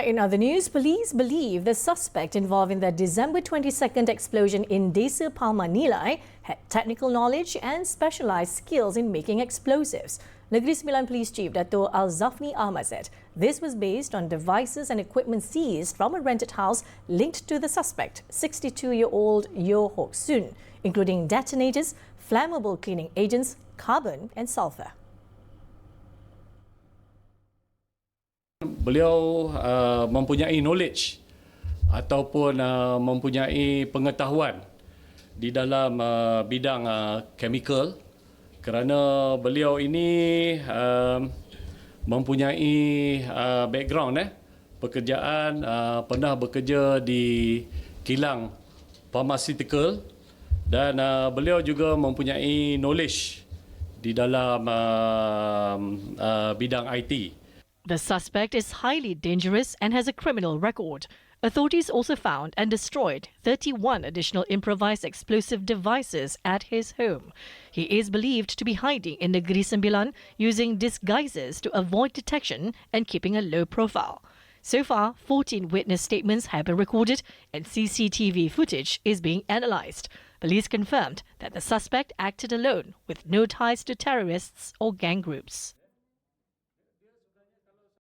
Right, in other news, police believe the suspect involved in the December 22nd explosion in Desa Palma, Nilai had technical knowledge and specialised skills in making explosives. Negeri Sembilan Police Chief Dato' Al-Zafni Ahmad said this was based on devices and equipment seized from a rented house linked to the suspect, 62-year-old Yo Hok Soon, including detonators, flammable cleaning agents, carbon and sulphur. Beliau mempunyai knowledge ataupun mempunyai pengetahuan di dalam bidang chemical kerana beliau ini mempunyai background pekerjaan, pernah bekerja di kilang pharmaceutical dan beliau juga mempunyai knowledge di dalam bidang IT. The suspect is highly dangerous and has a criminal record. Authorities also found and destroyed 31 additional improvised explosive devices at his home. He is believed to be hiding in Negeri Sembilan using disguises to avoid detection and keeping a low profile. So far, 14 witness statements have been recorded and CCTV footage is being analysed. Police confirmed that the suspect acted alone with no ties to terrorists or gang groups.